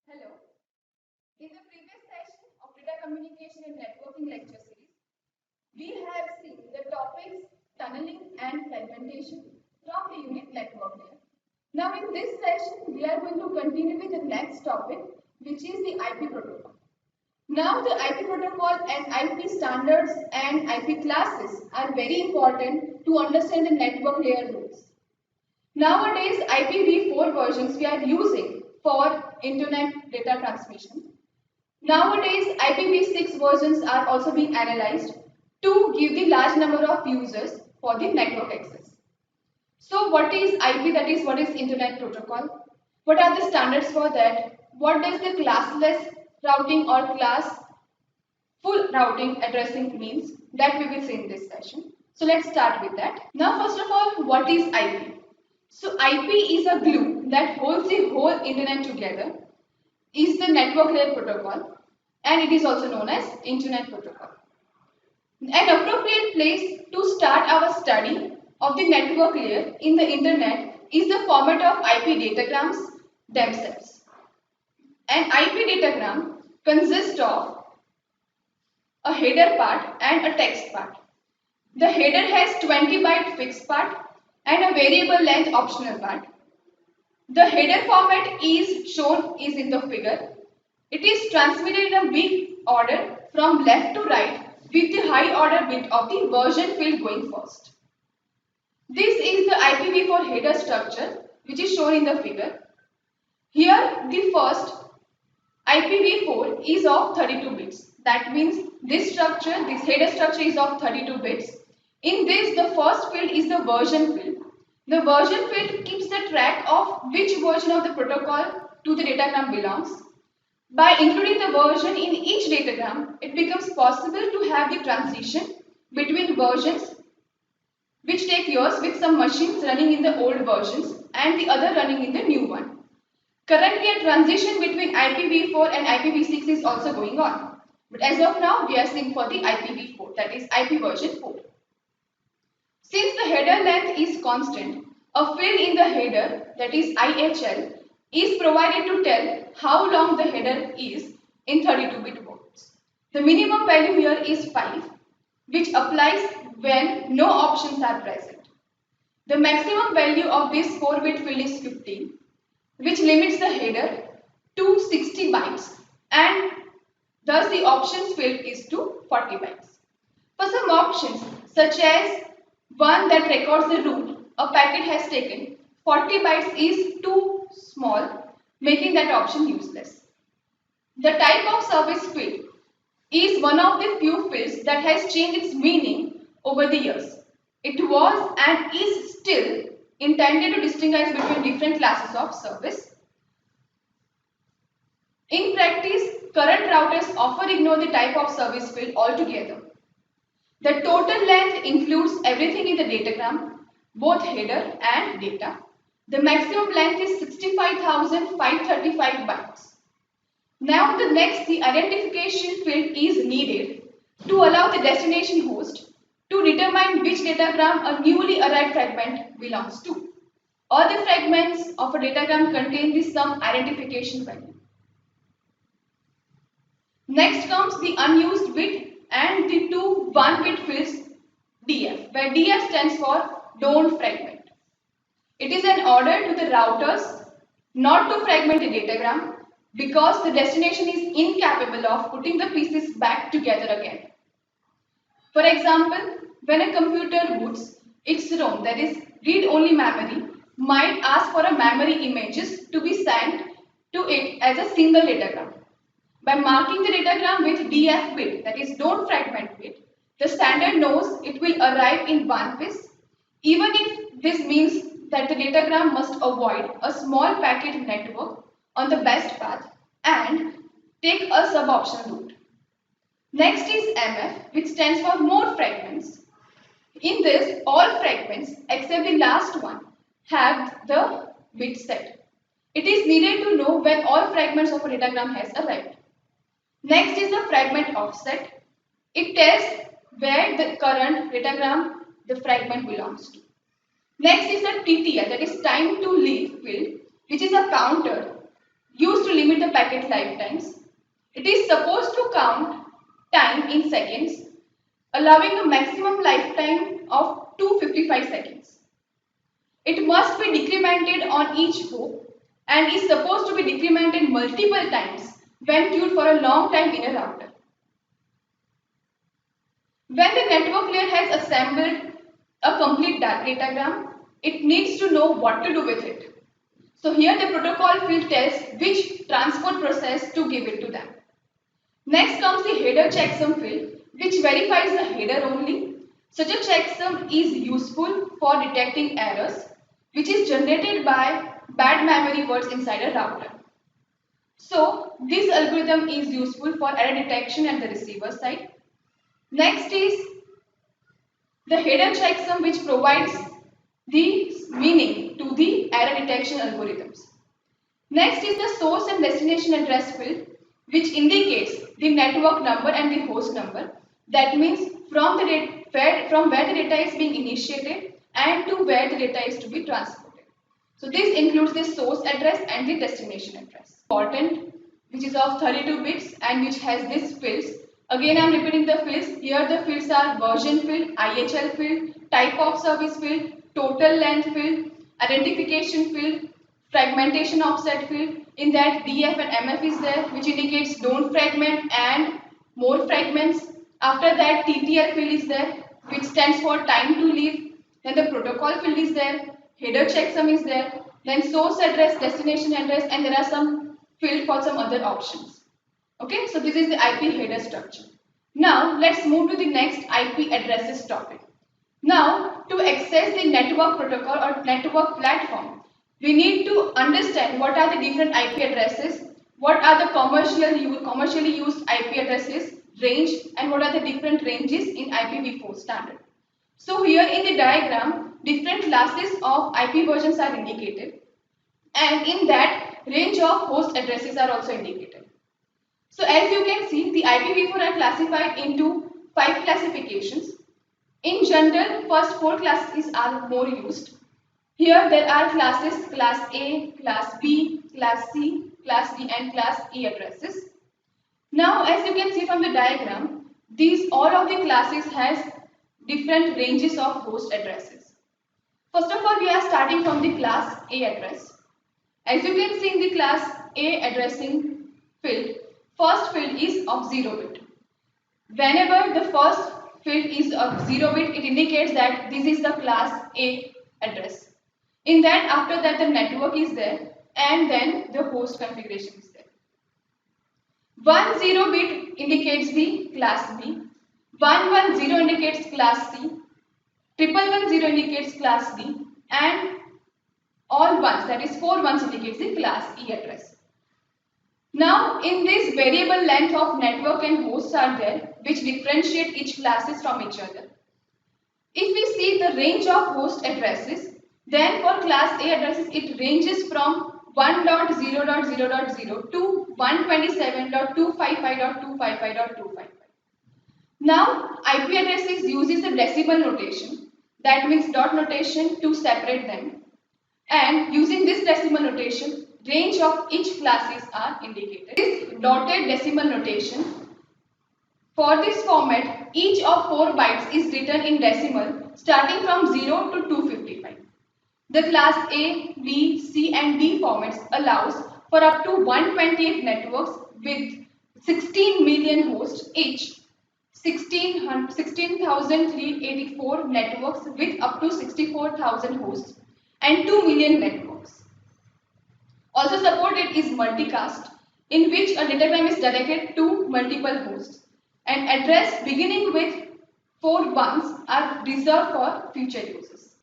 Hello. In the previous session of data communication and networking lecture series, we have seen the topics tunneling and fragmentation from the unit network layer. Now in this session, we are going to continue with the next topic, which is the IP protocol. Now the IP protocol and IP standards and IP classes are very important to understand the network layer rules. Nowadays, IPv4 versions we are using for internet data transmission. Nowadays, IPv6 versions are also being analyzed to give the large number of users for the network access. So what is IP, that is what is internet protocol? What are the standards for that? What does the classless routing or class full routing addressing means? That we will see in this session. So let's start with that. Now first of all, what is IP? So IP is a glue that holds the whole internet together, is the network layer protocol, and it is also known as internet protocol. An appropriate place to start our study of the network layer in the internet is the format of IP datagrams themselves. An IP datagram consists of a header part and a text part. The header has 20 byte fixed part and a variable length optional part. The header format is shown is in the figure. It is transmitted in a bit order from left to right with the high order bit of the version field going first. This is the IPv4 header structure which is shown in the figure. Here the first IPv4 is of 32 bits. That means this header structure is of 32 bits. In this, the first field is the version field. The version field keeps the track of which version of the protocol to the datagram belongs. By including the version in each datagram, it becomes possible to have the transition between versions which take years with some machines running in the old versions and the other running in the new one. Currently, a transition between IPv4 and IPv6 is also going on. But as of now, we are seeing for the IPv4, that is IP version 4. Since the header length is constant, a field in the header, that is IHL, is provided to tell how long the header is in 32-bit words. The minimum value here is 5, which applies when no options are present. The maximum value of this 4-bit field is 15, which limits the header to 60 bytes, and thus the options field is to 40 bytes. For some options, such as one that records the route a packet has taken, 40 bytes is too small, making that option useless. The type of service field is one of the few fields that has changed its meaning over the years. It was and is still intended to distinguish between different classes of service. In practice, current routers often ignore the type of service field altogether. The total length includes everything in the datagram, both header and data. The maximum length is 65,535 bytes. Now the identification field is needed to allow the destination host to determine which datagram a newly arrived fragment belongs to. All the fragments of a datagram contain some identification value. Next comes the unused bit and the two 1-bit fields DF, where DF stands for don't fragment. It is an order to the routers not to fragment the datagram because the destination is incapable of putting the pieces back together again. For example, when a computer boots, its ROM, that is read-only memory, might ask for a memory images to be sent to it as a single datagram. By marking the datagram with DF bit, that is don't fragment bit, the sender knows it will arrive in one piece, even if this means that the datagram must avoid a small packet network on the best path and take a suboption route. Next is MF, which stands for more fragments. In this, all fragments except the last one have the bit set. It is needed to know when all fragments of a datagram has arrived. Next is the fragment offset. It tells where the current datagram the fragment belongs to. Next is the TTL, that is time to leave field, which is a counter used to limit the packet lifetimes. It is supposed to count time in seconds, allowing a maximum lifetime of 255 seconds. It must be decremented on each hop and is supposed to be decremented multiple times when queued for a long time in a router. When the network layer has assembled a complete datagram, it needs to know what to do with it. So here the protocol field tells which transport process to give it to them. Next comes the header checksum field, which verifies the header only. Such a checksum is useful for detecting errors, which is generated by bad memory words inside a router. So this algorithm is useful for error detection at the receiver side. Next is the header checksum, which provides the meaning to the error detection algorithms. Next is the source and destination address field, which indicates the network number and the host number. That means from where the data is being initiated and to where the data is to be transported. So this includes the source address and the destination address. Important, which is of 32 bits and which has these fields. Again, I am repeating the fields. Here the fields are version field, IHL field, type of service field, total length field, identification field, fragmentation offset field. In that DF and MF is there, which indicates don't fragment and more fragments. After that TTL field is there, which stands for time to leave. Then the protocol field is there, header checksum is there, then source address, destination address, and there are some field for some other options. Okay, so this is the IP header structure. Now let's move to the next IP addresses topic. Now to access the network protocol or network platform, we need to understand what are the different IP addresses, what are the commercially used IP addresses, range, and what are the different ranges in IPv4 standard. So here in the diagram, different classes of IP versions are indicated, and in that range of host addresses are also indicated. So as you can see, the IPv4 are classified into 5 classifications. In general, first 4 classes are more used. Here there are classes class A, class B, class C, class D and class E addresses. Now as you can see from the diagram, all of the classes has different ranges of host addresses. First of all, we are starting from the class A address. As you can see in the class A addressing field, first field is of 0 bit. Whenever the first field is of 0 bit, it indicates that this is the class A address. In that, after that, the network is there and then the host configuration is there. 10 bit indicates the class B, 110 indicates class C, 1110 indicates class D, and all ones, that is 4 ones, indicates the class E address. Now, in this variable length of network and hosts are there, which differentiate each classes from each other. If we see the range of host addresses, then for class A addresses, it ranges from 1.0.0.0 to 127.255.255.255. Now, IP addresses uses a decimal notation, that means dot notation to separate them. And using this decimal notation, range of each classes are indicated. This dotted decimal notation, for this format, each of 4 bytes is written in decimal starting from 0 to 255. The class A, B, C and D formats allows for up to 128 networks with 16 million hosts each. 16,384 networks with up to 64,000 hosts and 2 million networks. Also supported is multicast, in which a datagram is directed to multiple hosts, and address beginning with 4 ones are reserved for future users.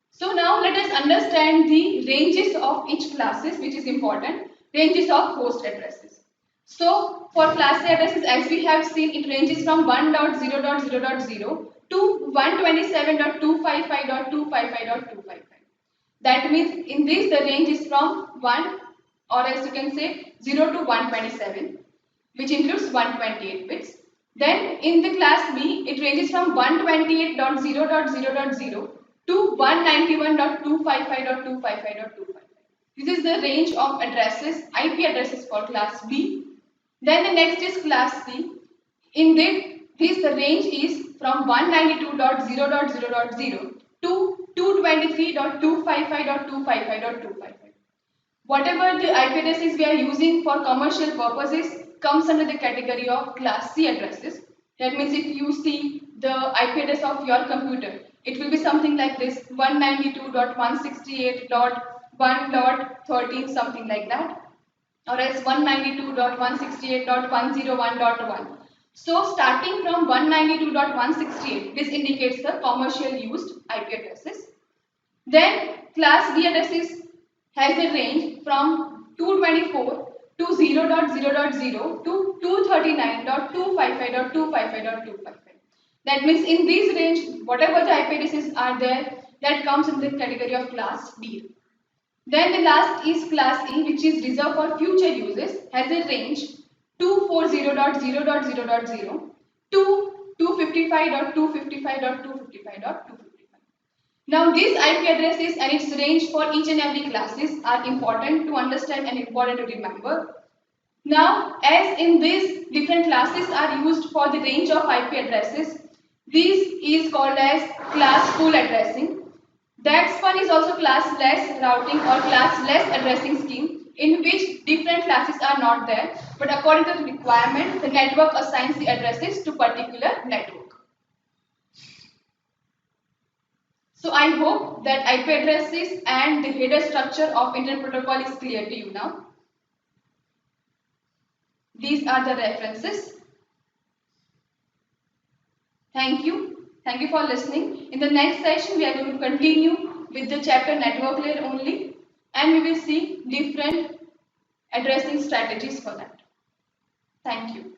So now let us understand the ranges of each classes, which is important, ranges of host addresses. So for class A addresses, as we have seen, it ranges from 1.0.0.0 to 127.255.255.255. That means in this the range is from 1, or else you can say 0 to 127, which includes 128 bits. Then in the class B, it ranges from 128.0.0.0 to 191.255.255.255. This is the range of addresses, IP addresses for class B. Then the next is class C. In this the range is from 192.0.0.0 to 223.255.255.255. Whatever the IP addresses we are using for commercial purposes comes under the category of class C addresses. That means if you see the IP address of your computer, it will be something like this: 192.168.1.13, something like that, or else 192.168.101.1. So starting from 192.168, this indicates the commercial used IP addresses. Then class D addresses has a range from 224 to 0.0.0 to 239.255.255.255. That means in this range, whatever the IP addresses are there, that comes in the category of class D. Then the last is class E, which is reserved for future uses, has a range 240.0.0.0 to 255.255.255.255. Now these IP addresses and its range for each and every classes are important to understand and important to remember. Now as in these different classes are used for the range of IP addresses, this is called as class pool addressing. That one is also classless routing or classless addressing scheme, in which different classes are not there, but according to the requirement, the network assigns the addresses to particular network. So I hope that IP addresses and the header structure of Internet Protocol is clear to you now. These are the references. Thank you. Thank you for listening. In the next session, we are going to continue with the chapter network layer only, and we will see different addressing strategies for that. Thank you.